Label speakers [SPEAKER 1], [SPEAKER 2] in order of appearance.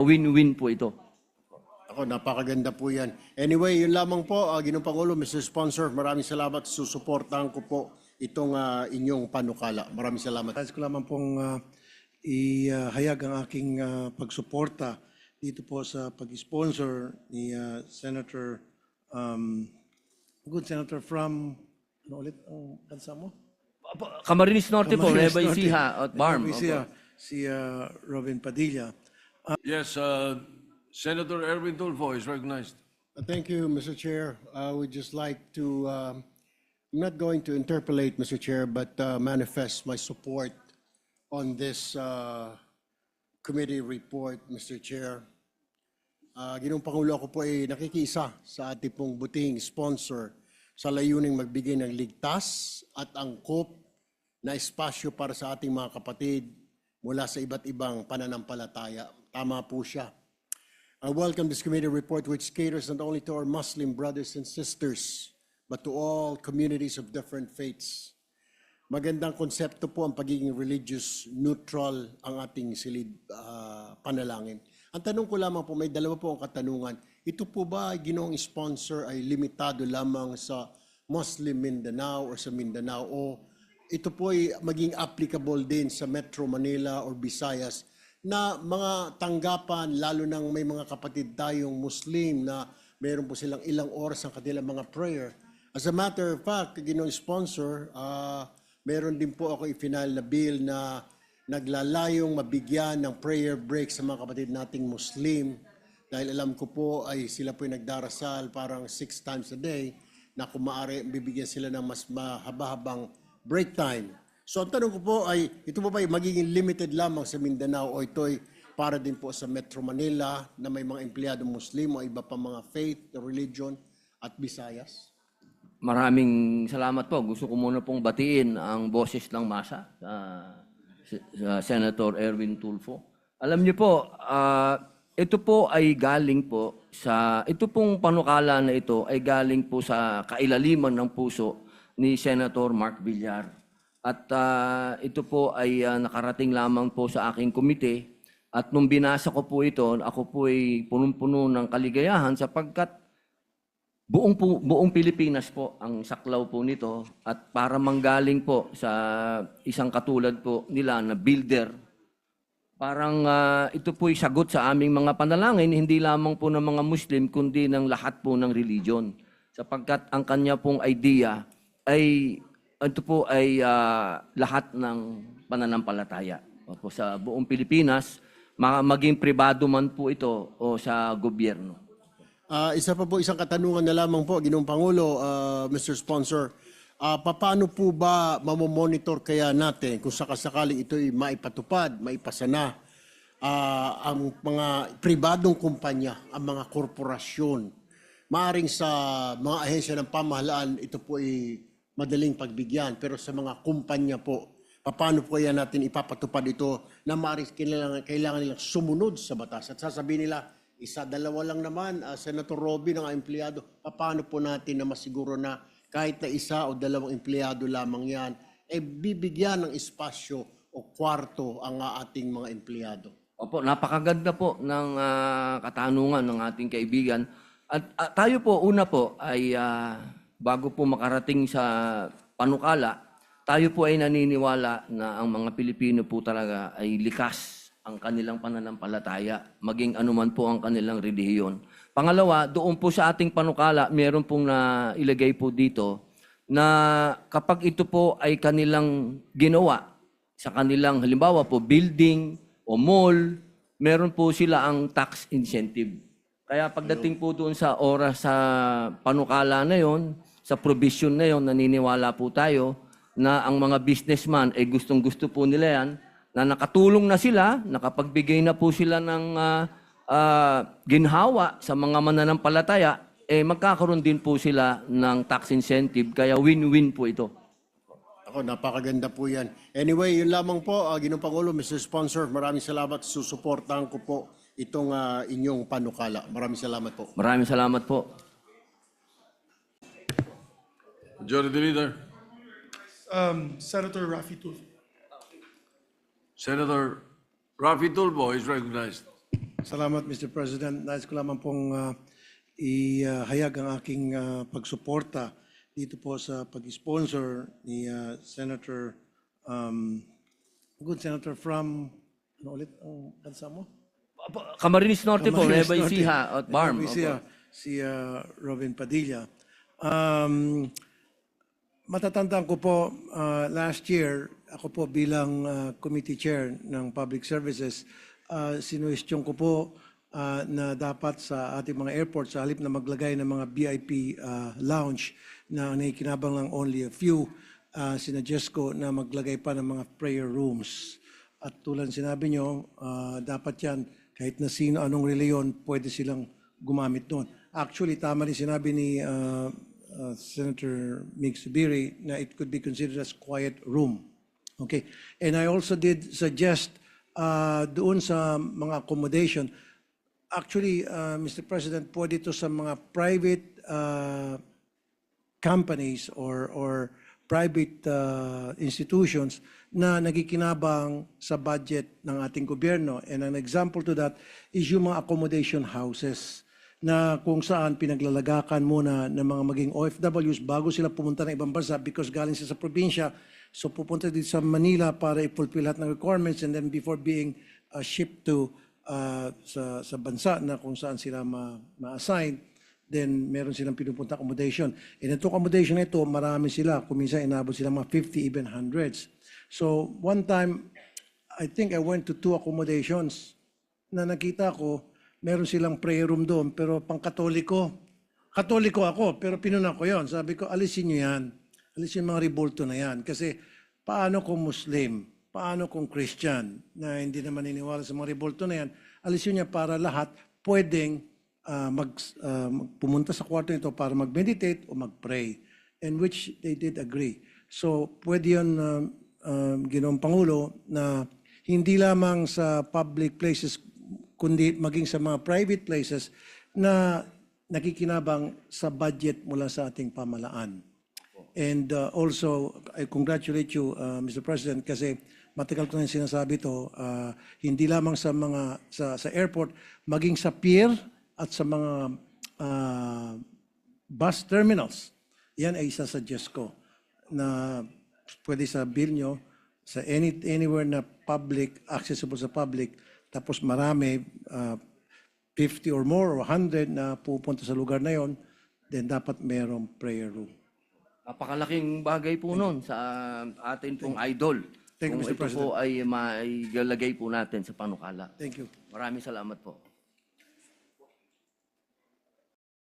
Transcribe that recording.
[SPEAKER 1] Win-win po ito.
[SPEAKER 2] Ako, napakaganda po yan. Anyway, yun lamang po, Ginoong Pangulo, Mr. Sponsor, maraming salamat. Susuportahan ko po itong inyong panukala. Maraming salamat.
[SPEAKER 3] Nais ko lamang pong ihayag ang aking pagsuporta dito po sa pag-sponsor ni Senator, good Senator from, ano ulit ang bansa mo?
[SPEAKER 1] Camarines Norte po,
[SPEAKER 3] Camarines
[SPEAKER 1] Nueva
[SPEAKER 3] Norte.
[SPEAKER 1] Ecija at Barm.
[SPEAKER 3] Nueva Ecija, si Robin Padilla.
[SPEAKER 4] Yes, Senator Erwin Tulfo is recognized.
[SPEAKER 2] Thank you, Mr. Chair. I would just like to, I'm not going to interpolate, Mr. Chair, but manifest my support on this committee report, Mr. Chair. Ginoong Pangulo, ako po ay nakikiisa sa ating pong butihing sponsor sa layuning magbigay ng ligtas at angkop na espasyo para sa ating mga kapatid mula sa iba't ibang pananampalataya. Tama po siya. I welcome this committee report which caters not only to our Muslim brothers and sisters, but to all communities of different faiths. Magandang konsepto po ang pagiging religious neutral ang ating silid panalangin. Ang tanong ko lamang po, may dalawa po ang katanungan. Ito po ba, ginoong sponsor, ay limitado lamang sa Muslim Mindanao or sa Mindanao, o ito po ay maging applicable din sa Metro Manila or Visayas na mga tanggapan, lalo nang may mga kapatid tayong Muslim na meron po silang ilang oras ang kanilang mga prayer. As a matter of fact, ginoong sponsor, meron din po ako i-final na bill na naglalayong mabigyan ng prayer break sa mga kapatid nating Muslim. Dahil alam ko po ay sila po ay nagdarasal parang 6 times a day na kung maaari bibigyan sila ng mas mahaba-habang break time. So ang tanong ko po ay, ito po ba ay magiging limited lamang sa Mindanao o ito ay para din po sa Metro Manila na may mga empleyado Muslim o iba pa mga faith, religion at Visayas?
[SPEAKER 1] Maraming salamat po. Gusto ko muna pong batiin ang boses ng masa, Senator Erwin Tulfo. Alam niyo po, ito po ay galing po sa, ito pong panukala na ito ay galing po sa kailaliman ng puso ni Senator Mark Villar. At ito po ay nakarating lamang po sa aking komite. At nung binasa ko po ito, ako po ay punong-puno ng kaligayahan sapagkat buong Pilipinas po ang saklaw po nito at para manggaling po sa isang katulad po nila na builder. Parang ito po ay sagot sa aming mga panalangin, hindi lamang po ng mga Muslim kundi ng lahat po ng religion. Sapagkat ang kanya pong idea ay ito po ay lahat ng pananampalataya. Po sa buong Pilipinas, maging pribado man po ito o sa gobyerno.
[SPEAKER 2] Isa pa po, isang katanungan na lamang po, Ginoong Pangulo, Mr. Sponsor. Paano po ba mamomonitor kaya natin kung sakasakaling ito ay maipatupad, maipasa na ang mga pribadong kumpanya, ang mga korporasyon? Maaring sa mga ahensya ng pamahalaan, ito po ay madaling pagbigyan. Pero sa mga kumpanya po, paano po kaya natin ipapatupad ito na maaring kailangan nilang sumunod sa batas? At sasabihin nila, isa, dalawa lang naman, Senator Robin, ang empleyado. Paano po natin na masiguro na kahit na isa o dalawang empleyado lamang yan, bibigyan ng espasyo o kwarto ang ating mga empleyado?
[SPEAKER 1] Opo, napakaganda po ng katanungan ng ating kaibigan. At tayo po, una po, ay bago po makarating sa panukala, tayo po ay naniniwala na ang mga Pilipino po talaga ay likas ang kanilang pananampalataya, maging anuman po ang kanilang relihiyon. Pangalawa, doon po sa ating panukala, meron pong nailagay po dito na kapag ito po ay kanilang ginawa sa kanilang halimbawa po building o mall, meron po sila ang tax incentive. Kaya pagdating po doon sa oras sa panukala na yon, sa provision na yon, naniniwala po tayo na ang mga businessman ay gustong-gusto po nila yan, na nakatulong na sila, nakapagbigay na po sila ng ginhawa sa mga mananampalataya, magkakaroon din po sila ng tax incentive. Kaya win-win po ito.
[SPEAKER 2] Ako, napakaganda po yan. Anyway, yun lamang po, Ginoong Pangulo, Mr. Sponsor, maraming salamat. Susuportahan ko po itong inyong panukala. Maraming salamat po.
[SPEAKER 1] Maraming salamat po.
[SPEAKER 4] Majority Leader.
[SPEAKER 3] Senator Raffy Tulfo.
[SPEAKER 4] Senator Rafi Tulfo is recognized.
[SPEAKER 3] Salamat, Mr. President. Nais ko lamang pong ihayag ang aking pagsuporta dito po sa pag-sponsor ni Senator, good Senator from, ano ulit ang bansa mo?
[SPEAKER 1] Camarines Norte po,
[SPEAKER 3] Camarines
[SPEAKER 1] Nueva
[SPEAKER 3] Norte.
[SPEAKER 1] Ecija at Barm.
[SPEAKER 3] Nueva Ecija, si Robin Padilla. Matatandaan ko po, last year, ako po bilang committee chair ng Public Services, sinuwestiyon ko po na dapat sa ating mga airports, sa halip na maglagay ng mga VIP lounge na nakikinabang lang only a few, sinuggest ko na maglagay pa ng mga prayer rooms. At tulad sinabi nyo, dapat yan, kahit na sino, anong reliyon, pwede silang gumamit doon. Actually, tama rin sinabi ni Senator Mig Subiri na it could be considered as quiet room. Okay. And I also did suggest doon sa mga accommodation, actually, Mr. President, pwede ito sa mga private companies or private institutions na nagkikinabang sa budget ng ating gobyerno. And an example to that is yung mga accommodation houses na kung saan pinaglalagakan muna ng mga maging OFWs bago sila pumunta ng ibang bansa because galing sila sa probinsya. So pupunta dito sa Manila para i-fulfill lahat ng requirements and then before being shipped to sa bansa na kung saan sila ma-assign, then meron silang pinupunta accommodation. And itong accommodation na ito, marami sila. Kung minsan inabot sila mga 50, even hundreds. So one time, I think I went to 2 accommodations na nakita ko, meron silang prayer room doon, pero pang-Katoliko. Katoliko ako, pero pinuna ko yon. Sabi ko, alisin nyo yan. Alisin yung mga revolto na yan. Kasi paano kung Muslim? Paano kung Christian? Na hindi naman niniwala sa mga revolto na yan. Alisin niya para lahat pwedeng pumunta sa kwarto nito para mag-meditate o mag-pray. And which they did agree. So pwede yun, Ginoong Pangulo, na hindi lamang sa public places kundi maging sa mga private places na nakikinabang sa budget mula sa ating pamalaan. And also, I congratulate you, Mr. President, kasi matagal ko na sinasabi ito, hindi lamang sa mga sa airport, maging sa pier at sa mga bus terminals. Yan ay isasuggest ko na pwede sa bill nyo, sa anywhere na public, accessible sa public, tapos marami, 50 or more or 100 na pupunta sa lugar na yon, then dapat mayroong prayer room.
[SPEAKER 1] Napakalaking bagay po nun sa atin pong idol.
[SPEAKER 3] Thank you,
[SPEAKER 1] Kung
[SPEAKER 3] Mr.
[SPEAKER 1] ito po ay maigalagay po natin sa panukala.
[SPEAKER 3] Thank you.
[SPEAKER 1] Maraming salamat po.